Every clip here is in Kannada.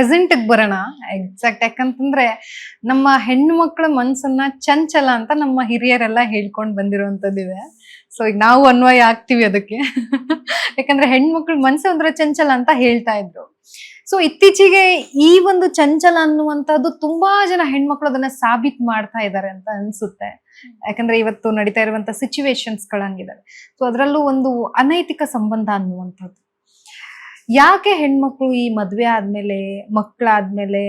ಪ್ರೆಸೆಂಟ್ಗೆ ಬರೋಣ. ಎಕ್ಸಾಕ್ಟ್ ಯಾಕಂತಂದ್ರೆ ನಮ್ಮ ಹೆಣ್ಣು ಮಕ್ಕಳ ಮನ್ಸನ್ನ ಚಂಚಲ ಅಂತ ನಮ್ಮ ಹಿರಿಯರೆಲ್ಲ ಹೇಳ್ಕೊಂಡ್ ಬಂದಿರುವಂತದ್ದಿದೆ. ಸೊ ಈಗ ನಾವು ಅನ್ವಯ ಆಗ್ತೀವಿ ಅದಕ್ಕೆ. ಯಾಕಂದ್ರೆ ಹೆಣ್ಮಕ್ಳ ಮನ್ಸು ಅಂದ್ರೆ ಚಂಚಲ ಅಂತ ಹೇಳ್ತಾ ಇದ್ರು. ಸೊ ಇತ್ತೀಚೆಗೆ ಈ ಒಂದು ಚಂಚಲ ಅನ್ನುವಂಥದ್ದು ತುಂಬಾ ಜನ ಹೆಣ್ಮಕ್ಳು ಅದನ್ನ ಸಾಬೀತ್ ಮಾಡ್ತಾ ಇದ್ದಾರೆ ಅಂತ ಅನ್ಸುತ್ತೆ. ಯಾಕಂದ್ರೆ ಇವತ್ತು ನಡೀತಾ ಇರುವಂತ ಸಿಚುವೇಶನ್ಸ್ ಗಳಂಗಿದಾವೆ. ಸೊ ಅದರಲ್ಲೂ ಒಂದು ಅನೈತಿಕ ಸಂಬಂಧ ಅನ್ನುವಂಥದ್ದು. ಯಾಕೆ ಹೆಣ್ಮಕ್ಳು ಈ ಮದ್ವೆ ಆದ್ಮೇಲೆ ಮಕ್ಕಳಾದ್ಮೇಲೆ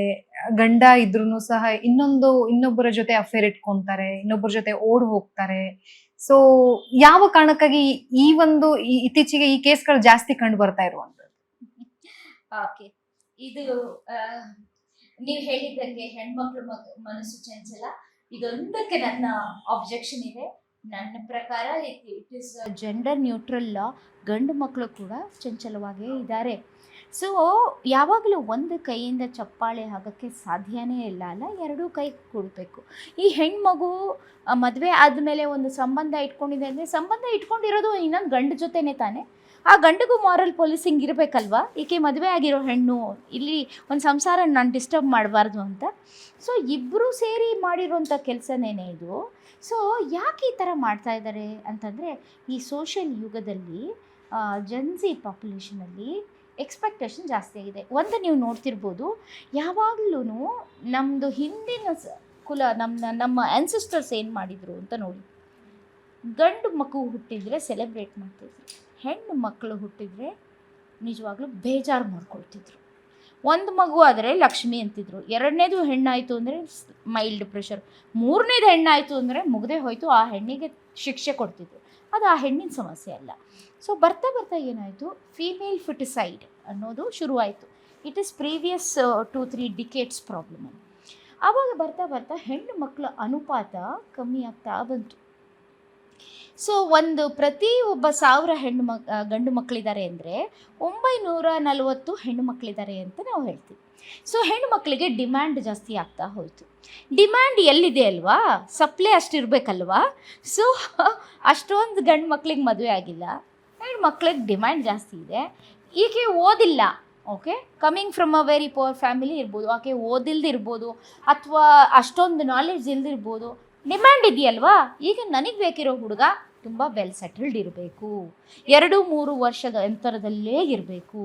ಗಂಡ ಇದ್ರೂನು ಸಹ ಇನ್ನೊಬ್ಬರ ಜೊತೆ ಅಫೇರ್ ಇಟ್ಕೊಂತಾರೆ, ಇನ್ನೊಬ್ಬರ ಜೊತೆ ಓಡ್ ಹೋಗ್ತಾರೆ. ಸೊ ಯಾವ ಕಾರಣಕ್ಕಾಗಿ ಇತ್ತೀಚೆಗೆ ಈ ಕೇಸ್ಗಳು ಜಾಸ್ತಿ ಕಂಡು ಬರ್ತಾ ಇರುವಂತದ್ದು? ಓಕೆ, ಇದು ನೀವು ಹೇಳಿದಂಗೆ ಹೆಣ್ಮಕ್ಳು ಮನಸ್ಸು ಚಂಚಲ, ಇದೊಂದಕ್ಕೆ ನನ್ನ ಆಬ್ಜೆಕ್ಷನ್ ಇದೆ. ನನ್ನ ಪ್ರಕಾರ ಇಟ್ ಇಸ್ ಜೆಂಡರ್ ನ್ಯೂಟ್ರಲ್ ಲಾ. ಗಂಡು ಮಕ್ಕಳು ಕೂಡ ಚಂಚಲವಾಗೇ ಇದ್ದಾರೆ. ಸೊ ಯಾವಾಗಲೂ ಒಂದು ಕೈಯಿಂದ ಚಪ್ಪಾಳೆ ಆಗೋಕ್ಕೆ ಸಾಧ್ಯನೇ ಇಲ್ಲ ಅಲ್ಲ, ಎರಡೂ ಕೈ ಕೊಡಬೇಕು. ಈ ಹೆಣ್ಮಗು ಮದುವೆ ಆದಮೇಲೆ ಒಂದು ಸಂಬಂಧ ಇಟ್ಕೊಂಡಿದೆ ಅಂದರೆ ಸಂಬಂಧ ಇಟ್ಕೊಂಡಿರೋದು ಇನ್ನೊಂದು ಗಂಡು ಜೊತೆನೇ ತಾನೆ. ಆ ಗಂಡಿಗೂ ಮಾರಲ್ ಪೊಲೀಸಿಂಗ್ ಇರಬೇಕಲ್ವಾ? ಈಕೆ ಮದುವೆ ಆಗಿರೋ ಹೆಣ್ಣು, ಇಲ್ಲಿ ಒಂದು ಸಂಸಾರ ನಾನು ಡಿಸ್ಟರ್ಬ್ ಮಾಡಬಾರ್ದು ಅಂತ. ಸೊ ಇಬ್ಬರೂ ಸೇರಿ ಮಾಡಿರೋಂಥ ಕೆಲಸನೇನೆ ಇದು. ಸೊ ಯಾಕೆ ಈ ಥರ ಮಾಡ್ತಾ ಇದ್ದಾರೆ ಅಂತಂದರೆ, ಈ ಸೋಷಿಯಲ್ ಯುಗದಲ್ಲಿ ಜನ್ಸಿ ಪಾಪ್ಯುಲೇಷನಲ್ಲಿ ಎಕ್ಸ್ಪೆಕ್ಟೇಷನ್ ಜಾಸ್ತಿ ಆಗಿದೆ. ಒಂದು ನೀವು ನೋಡ್ತಿರ್ಬೋದು, ಯಾವಾಗಲೂ ನಮ್ಮದು ಹಿಂದಿನ ಕುಲ, ನಮ್ಮ ಆ್ಯನ್ಸಿಸ್ಟರ್ಸ್ ಏನು ಮಾಡಿದರು ಅಂತ ನೋಡಿ. ಗಂಡು ಮಗು ಹುಟ್ಟಿದರೆ ಸೆಲೆಬ್ರೇಟ್ ಮಾಡ್ತಿದ್ರು, ಹೆಣ್ಣು ಮಕ್ಕಳು ಹುಟ್ಟಿದರೆ ನಿಜವಾಗ್ಲೂ ಬೇಜಾರು ಮಾಡ್ಕೊಳ್ತಿದ್ರು. ಒಂದು ಮಗು ಆದರೆ ಲಕ್ಷ್ಮಿ ಅಂತಿದ್ರು, ಎರಡನೇದು ಹೆಣ್ಣಾಯಿತು ಅಂದರೆ ಮೈಲ್ಡ್ ಪ್ರೆಷರ್, ಮೂರನೇದು ಹೆಣ್ಣಾಯಿತು ಅಂದರೆ ಮುಗದೆ ಹೋಯಿತು, ಆ ಹೆಣ್ಣಿಗೆ ಶಿಕ್ಷೆ ಕೊಡ್ತಿದ್ರು. ಅದು ಆ ಹೆಣ್ಣಿನ ಸಮಸ್ಯೆ ಅಲ್ಲ. ಸೊ ಬರ್ತಾ ಬರ್ತಾ ಏನಾಯಿತು, ಫೀಮೇಲ್ ಫಿಟಿಸೈಡ್ ಅನ್ನೋದು ಶುರುವಾಯಿತು. It is previous 2-3 decades problem. ಆವಾಗ ಬರ್ತಾ ಬರ್ತಾ ಹೆಣ್ಣು ಮಕ್ಕಳ ಅನುಪಾತ ಕಮ್ಮಿ ಆಗ್ತಾ ಬಂತು. ಸೊ ಪ್ರತಿ ಒಬ್ಬ 1000 ಗಂಡು ಮಕ್ಕಳಿದ್ದಾರೆ ಅಂದರೆ 940 ಹೆಣ್ಣು ಮಕ್ಕಳಿದ್ದಾರೆ ಅಂತ ನಾವು ಹೇಳ್ತೀವಿ. ಸೊ ಹೆಣ್ಣು ಮಕ್ಕಳಿಗೆ ಡಿಮ್ಯಾಂಡ್ ಜಾಸ್ತಿ ಆಗ್ತಾ ಹೋಯಿತು. ಡಿಮ್ಯಾಂಡ್ ಎಲ್ಲಿದೆ ಅಲ್ವಾ, ಸಪ್ಲೈ ಅಷ್ಟಿರಬೇಕಲ್ವಾ. ಸೊ ಅಷ್ಟೊಂದು ಗಂಡು ಮಕ್ಕಳಿಗೆ ಮದುವೆ ಆಗಿಲ್ಲ, ಹೆಣ್ಣು ಮಕ್ಕಳಿಗೆ ಡಿಮ್ಯಾಂಡ್ ಜಾಸ್ತಿ ಇದೆ. ಈಕೆ ಓದಿಲ್ಲ, okay, coming from a very poor family ಇರ್ಬೋದು, ಆಕೆ ಓದಿಲ್ದಿರ್ಬೋದು ಅಥವಾ ಅಷ್ಟೊಂದು ನಾಲೆಡ್ಜ್ ಇಲ್ದಿರ್ಬೋದು. ಡಿಮ್ಯಾಂಡ್ ಇದೆಯಲ್ವಾ, ಈಗ ನನಗೆ ಬೇಕಿರೋ ಹುಡುಗ ತುಂಬ ವೆಲ್ ಸೆಟಲ್ಡ್ ಇರಬೇಕು, 2-3 ವರ್ಷದ ಅಂತರದಲ್ಲೇ ಇರಬೇಕು.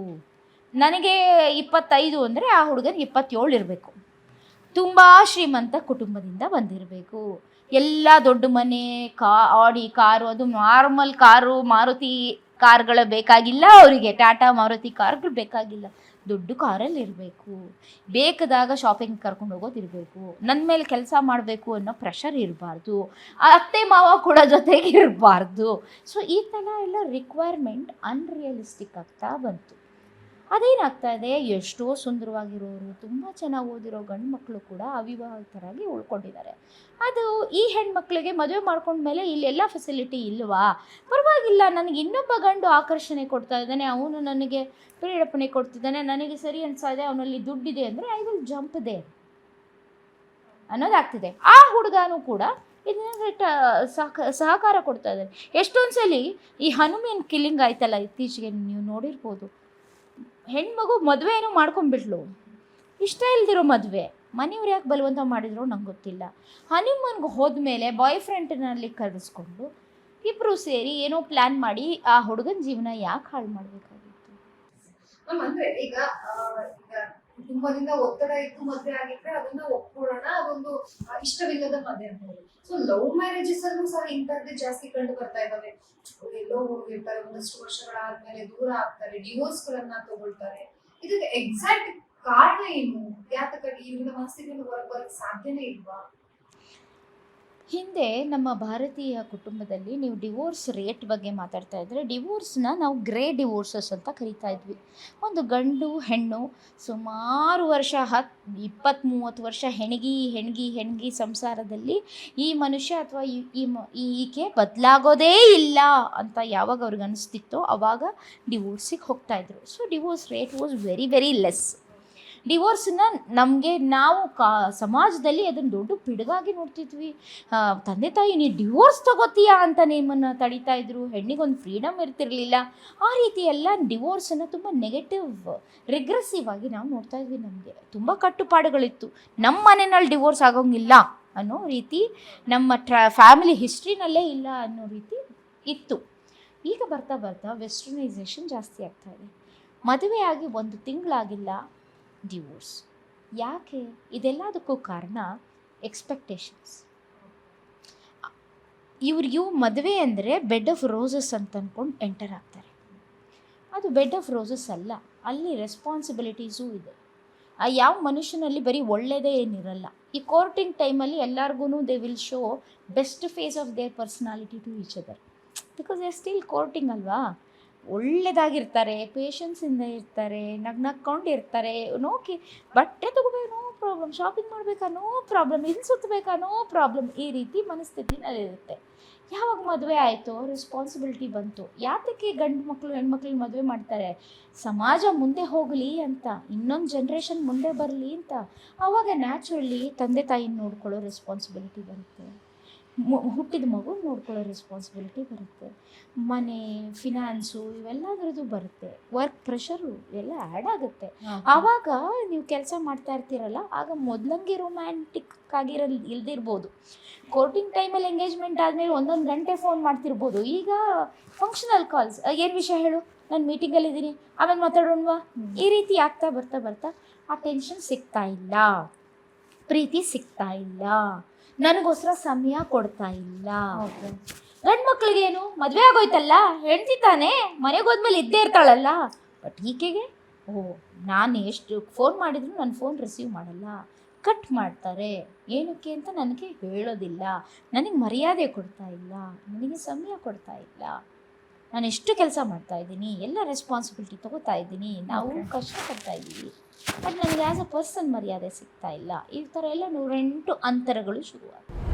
ನನಗೆ 25 ಅಂದರೆ ಆ ಹುಡುಗನಿಗೆ 27 ಇರಬೇಕು, ತುಂಬ ಶ್ರೀಮಂತ ಕುಟುಂಬದಿಂದ ಬಂದಿರಬೇಕು, ಎಲ್ಲ ದೊಡ್ಡ ಮನೆ, ಆಡಿ ಕಾರು, ಅದು ನಾರ್ಮಲ್ ಕಾರು, ಮಾರುತಿ ಕಾರ್ಗಳು ಬೇಕಾಗಿಲ್ಲ ಅವರಿಗೆ, ಟಾಟಾ ಮಾರುತಿ ಕಾರ್ಗಳು ಬೇಕಾಗಿಲ್ಲ, ದೊಡ್ಡ ಕಾರಲ್ಲಿ ಇರಬೇಕು, ಬೇಕಾದಾಗ ಶಾಪಿಂಗ್ ಕರ್ಕೊಂಡು ಹೋಗೋದಿರಬೇಕು, ನನ್ನ ಮೇಲೆ ಕೆಲಸ ಮಾಡಬೇಕು ಅನ್ನೋ ಪ್ರೆಷರ್ ಇರಬಾರ್ದು, ಅತ್ತೆ ಮಾವ ಕೂಡ ಜೊತೆಗೆ ಇರಬಾರ್ದು. ಸೊ ಈ ಥರ ಎಲ್ಲ ರಿಕ್ವೈರ್ಮೆಂಟ್ ಅನ್ರಿಯಲಿಸ್ಟಿಕ್ ಆಗ್ತಾ ಬಂತು. ಅದೇನಾಗ್ತಾ ಇದೆ, ಎಷ್ಟೋ ಸುಂದರವಾಗಿರೋರು, ತುಂಬ ಚೆನ್ನಾಗಿ ಓದಿರೋ ಗಂಡು ಮಕ್ಕಳು ಕೂಡ ಅವಿವಾಹಿತರಾಗಿ ಉಳ್ಕೊಂಡಿದ್ದಾರೆ. ಅದು ಈ ಹೆಣ್ಮಕ್ಳಿಗೆ ಮದುವೆ ಮಾಡ್ಕೊಂಡ್ಮೇಲೆ ಇಲ್ಲೆಲ್ಲ ಫೆಸಿಲಿಟಿ ಇಲ್ವಾ, ಪರವಾಗಿಲ್ಲ, ನನಗೆ ಇನ್ನೊಬ್ಬ ಗಂಡು ಆಕರ್ಷಣೆ ಕೊಡ್ತಾ ಇದ್ದಾನೆ, ಅವನು ನನಗೆ ಪ್ರೇರೇಪಣೆ ಕೊಡ್ತಿದ್ದಾನೆ, ನನಗೆ ಸರಿ ಅನ್ಸ್ತಾ ಇದೆ, ಅವನಲ್ಲಿ ದುಡ್ಡಿದೆ ಅಂದರೆ ಐ ವಿಲ್ ಜಂಪ್ ದೇ ಅನ್ನೋದಾಗ್ತಿದೆ. ಆ ಹುಡುಗನೂ ಕೂಡ ಇದನ್ನ ಸಹಕಾರ ಕೊಡ್ತಾ ಇದ್ದಾರೆ. ಎಷ್ಟೊಂದು ಸಲ ಈ ಹನುಮನ್ ಕಿಲ್ಲಿಂಗ್ ಆಯ್ತಲ್ಲ ಇತ್ತೀಚೆಗೆ, ನೀವು ನೋಡಿರ್ಬೋದು. ಹೆಣ್ಮಗು ಮದುವೆ ಏನೋ ಮಾಡ್ಕೊಂಡ್ಬಿಟ್ಲು, ಇಷ್ಟ ಇಲ್ದಿರೋ ಮದುವೆ, ಮನೆಯವ್ರು ಯಾಕೆ ಬಲವಂತ ಮಾಡಿದ್ರು ನಂಗೆ ಗೊತ್ತಿಲ್ಲ. ಹನಿಮೂನ್ಗೆ ಹೋದ್ಮೇಲೆ ಬಾಯ್ ಫ್ರೆಂಡ್ನಲ್ಲಿ ಕರೆಸ್ಕೊಂಡು ಇಬ್ಬರು ಸೇರಿ ಏನೋ ಪ್ಲ್ಯಾನ್ ಮಾಡಿ ಆ ಹುಡುಗನ ಜೀವನ ಯಾಕೆ ಹಾಳು ಮಾಡಬೇಕಾಗಿತ್ತು? ಅಂದ್ರೆ ಈಗ ಕುಟುಂಬದಿಂದ ಒತ್ತಡ ಇದ್ದು ಮದುವೆ ಆಗಿದ್ರೆ ಅದನ್ನ ಒಪ್ಕೊಳ್ಳೋಣ, ಅದೊಂದು ಇಷ್ಟವಿಲ್ಲದ ಮದುವೆ ಅಂತ ಹೇಳಿ. ಸೊ ಲವ್ ಮ್ಯಾರೇಜಸ್ ಅಲ್ಲೂ ಸಹ ಇಂಥದ್ದೇ ಜಾಸ್ತಿ ಕಂಡು ಬರ್ತಾ ಇದಾವೆ. ಎಲ್ಲೋ ಹೋಗಿರ್ತಾರೆ, ಒಂದಷ್ಟು ವರ್ಷಗಳಾದ್ಮೇಲೆ ದೂರ ಆಗ್ತಾರೆ, ಡಿವೋರ್ಸ್ ಗಳನ್ನ ತಗೊಳ್ತಾರೆ. ಇದಕ್ಕೆ ಎಕ್ಸಾಕ್ಟ್ ಕಾರಣ ಏನು? ಯಾತಕ್ಕಾಗಿ ಇವ್ರ ಮನಸ್ಥಿತಿಯಿಂದ ಹೊರಗೆ ಬರಕ್ ಸಾಧ್ಯನೇ ಇಲ್ವಾ? ಹಿಂದೆ ನಮ್ಮ ಭಾರತೀಯ ಕುಟುಂಬದಲ್ಲಿ ನೀವು ಡಿವೋರ್ಸ್ ರೇಟ್ ಬಗ್ಗೆ ಮಾತಾಡ್ತಾ ಇದ್ದರೆ, ಡಿವೋರ್ಸ್ನ ನಾವು ಗ್ರೇ ಡಿವೋರ್ಸಸ್ ಅಂತ ಕರಿತಾ ಇದ್ವಿ. ಒಂದು ಗಂಡು ಹೆಣ್ಣು ಸುಮಾರು ವರ್ಷ 20-30 ವರ್ಷ ಹೆಣ್ಗಿ ಸಂಸಾರದಲ್ಲಿ ಈ ಮನುಷ್ಯ ಅಥವಾ ಈಕೆ ಬದಲಾಗೋದೇ ಇಲ್ಲ ಅಂತ ಯಾವಾಗ ಅವ್ರಿಗೆ ಅನಿಸ್ತಿತ್ತೋ ಆವಾಗ ಡಿವೋರ್ಸಿಗೆ ಹೋಗ್ತಾಯಿದ್ರು. So divorce rate was very very less. ಡಿವೋರ್ಸನ್ನ ನಮಗೆ ನಾವು ಸಮಾಜದಲ್ಲಿ ಅದನ್ನು ದೊಡ್ಡ ಪಿಡುಗಾಗಿ ನೋಡ್ತಿದ್ವಿ. ತಂದೆ ತಾಯಿ ನೀ ಡಿವೋರ್ಸ್ ತಗೋತೀಯಾ ಅಂತ ನಿಮ್ಮನ್ನು ತಡೀತಾ ಇದ್ರು, ಹೆಣ್ಣಿಗೊಂದು ಫ್ರೀಡಮ್ ಇರ್ತಿರ್ಲಿಲ್ಲ. ಆ ರೀತಿ ಎಲ್ಲ ಡಿವೋರ್ಸನ್ನು ತುಂಬ ನೆಗೆಟಿವ್ ರಿಗ್ರೆಸಿವ್ ಆಗಿ ನಾವು ನೋಡ್ತಾ ಇದ್ವಿ. ನಮಗೆ ತುಂಬ ಕಟ್ಟುಪಾಡುಗಳಿತ್ತು. ನಮ್ಮ ಮನೆಯಲ್ಲಿ ಡಿವೋರ್ಸ್ ಆಗೋಂಗಿಲ್ಲ ಅನ್ನೋ ರೀತಿ, ನಮ್ಮ ಫ್ಯಾಮಿಲಿ ಹಿಸ್ಟ್ರಿನಲ್ಲೇ ಇಲ್ಲ ಅನ್ನೋ ರೀತಿ ಇತ್ತು. ಈಗ ಬರ್ತಾ ಬರ್ತಾ ವೆಸ್ಟರ್ನೈಸೇಷನ್ ಜಾಸ್ತಿ ಆಗ್ತಾ ಇದೆ. ಮದುವೆ ಆಗಿ 1 ತಿಂಗಳಾಗಿಲ್ಲ ಡಿವೋರ್ಸ್. ಯಾಕೆ? ಇದೆಲ್ಲದಕ್ಕೂ ಕಾರಣ ಎಕ್ಸ್ಪೆಕ್ಟೇಷನ್ಸ್. ಇವ್ರಿಗೂ ಮದುವೆ ಅಂದರೆ ಬೆಡ್ ಆಫ್ ರೋಸಸ್ ಅಂತ ಅಂದ್ಕೊಂಡು ಎಂಟರ್ ಆಗ್ತಾರೆ. ಅದು ಬೆಡ್ ಆಫ್ ರೋಸಸ್ ಅಲ್ಲ, ಅಲ್ಲಿ ರೆಸ್ಪಾನ್ಸಿಬಿಲಿಟೀಸೂ ಇದೆ. ಯಾವ ಮನುಷ್ಯನಲ್ಲಿ ಬರೀ ಒಳ್ಳೆಯದೇ ಏನಿರಲ್ಲ. ಈ ಕೋರ್ಟಿಂಗ್ ಟೈಮಲ್ಲಿ ಎಲ್ಲರಿಗೂ they will show best face of their personality to each other, because they still courting ಅಲ್ವಾ. ಒಳ್ಳೆಯದಾಗಿರ್ತಾರೆ, ಪೇಷನ್ಸಿಂದ ಇರ್ತಾರೆ, ನಗ್ನಕ್ಕೊಂಡಿರ್ತಾರೆ. ಬಟ್ಟೆ ತೊಗೋಬೇಕು ನೋ ಪ್ರಾಬ್ಲಮ್, ಶಾಪಿಂಗ್ ಮಾಡಬೇಕಾ ನೋ ಪ್ರಾಬ್ಲಮ್, ಇಲ್ಲಿ ಸುತ್ತಬೇಕಾ ನೋ ಪ್ರಾಬ್ಲಮ್, ಈ ರೀತಿ ಮನಸ್ಥಿತಿನಲ್ಲಿರುತ್ತೆ. ಯಾವಾಗ ಮದುವೆ ಆಯಿತು, ರೆಸ್ಪಾನ್ಸಿಬಿಲಿಟಿ ಬಂತು. ಯಾತಕ್ಕೆ ಗಂಡು ಮಕ್ಕಳು ಹೆಣ್ಮಕ್ಳನ್ನ ಮದುವೆ ಮಾಡ್ತಾರೆ? ಸಮಾಜ ಮುಂದೆ ಹೋಗಲಿ ಅಂತ, ಇನ್ನೊಂದು ಜನ್ರೇಷನ್ ಮುಂದೆ ಬರಲಿ ಅಂತ. ಆವಾಗ ನ್ಯಾಚುರಲಿ ತಂದೆ ತಾಯಿನ ನೋಡ್ಕೊಳ್ಳೋ ರೆಸ್ಪಾನ್ಸಿಬಿಲಿಟಿ ಬರುತ್ತೆ, ಹುಟ್ಟಿದ ಮಗು ನೋಡ್ಕೊಳ್ಳೋ ರೆಸ್ಪಾನ್ಸಿಬಿಲಿಟಿ ಬರುತ್ತೆ, ಮನೆ ಫಿನಾನ್ಸು ಇವೆಲ್ಲದ್ರದ್ದು ಬರುತ್ತೆ, ವರ್ಕ್ ಪ್ರೆಷರು ಎಲ್ಲ ಆ್ಯಡ್ ಆಗುತ್ತೆ. ಆವಾಗ ನೀವು ಕೆಲಸ ಮಾಡ್ತಾ ಇರ್ತೀರಲ್ಲ, ಆಗ ಮೊದಲಂಗೆ ರೊಮ್ಯಾಂಟಿಕ್ ಇಲ್ದಿರ್ಬೋದು. ಕೋರ್ಟಿಂಗ್ ಟೈಮಲ್ಲಿ ಎಂಗೇಜ್ಮೆಂಟ್ ಆದಮೇಲೆ 1 ಗಂಟೆ ಫೋನ್ ಮಾಡ್ತಿರ್ಬೋದು. ಈಗ ಫಂಕ್ಷನಲ್ ಕಾಲ್ಸ್, ಏನು ವಿಷಯ ಹೇಳು, ನಾನು ಮೀಟಿಂಗಲ್ಲಿದ್ದೀನಿ, ಆಮೇಲೆ ಮಾತಾಡೋಣವಾ, ಈ ರೀತಿ ಆಗ್ತಾ ಬರ್ತಾ ಬರ್ತಾ ಆ ಟೆನ್ಷನ್ ಸಿಗ್ತಾ ಇಲ್ಲ, ಪ್ರೀತಿ ಸಿಗ್ತಾ ಇಲ್ಲ, ನನಗೋಸ್ಕರ ಸಮಯ ಕೊಡ್ತಾ ಇಲ್ಲ. ಗಂಡು ಮಕ್ಳಿಗೇನು, ಮದುವೆ ಆಗೋಯ್ತಲ್ಲ, ಹೆಂಡ್ತಿ ತಾನೇ, ಮನೆಗೆ ಹೋದ್ಮೇಲೆ ಇದ್ದೇ ಇರ್ತಾಳಲ್ಲ. ಬಟ್ ಈಕೆಗೆ ನಾನು ಎಷ್ಟು ಫೋನ್ ಮಾಡಿದ್ರು ನನ್ನ ಫೋನ್ ರಿಸೀವ್ ಮಾಡಲ್ಲ, ಕಟ್ ಮಾಡ್ತಾರೆ. ಏನಕ್ಕೆ ಅಂತ ನನಗೆ ಹೇಳೋದಿಲ್ಲ, ನನಗೆ ಮರ್ಯಾದೆ ಕೊಡ್ತಾ ಇಲ್ಲ, ನನಗೆ ಸಮಯ ಕೊಡ್ತಾ ಇಲ್ಲ. ನಾನು ಎಷ್ಟು ಕೆಲಸ ಮಾಡ್ತಾ ಇದ್ದೀನಿ, ಎಲ್ಲ ರೆಸ್ಪಾನ್ಸಿಬಿಲಿಟಿ ತೊಗೋತಾ ಇದ್ದೀನಿ, ನಾವು ಕಷ್ಟಪಡ್ತಾ ಇದ್ದೀವಿ, ಬಟ್ ನನಗೆ ಆ್ಯಸ್ ಅ ಪರ್ಸನ್ ಮರ್ಯಾದೆ ಸಿಗ್ತಾ ಇಲ್ಲ. ಈ ಥರ ಎಲ್ಲ 108 ಅಂತರಗಳು ಶುರುವಾಗುತ್ತೆ.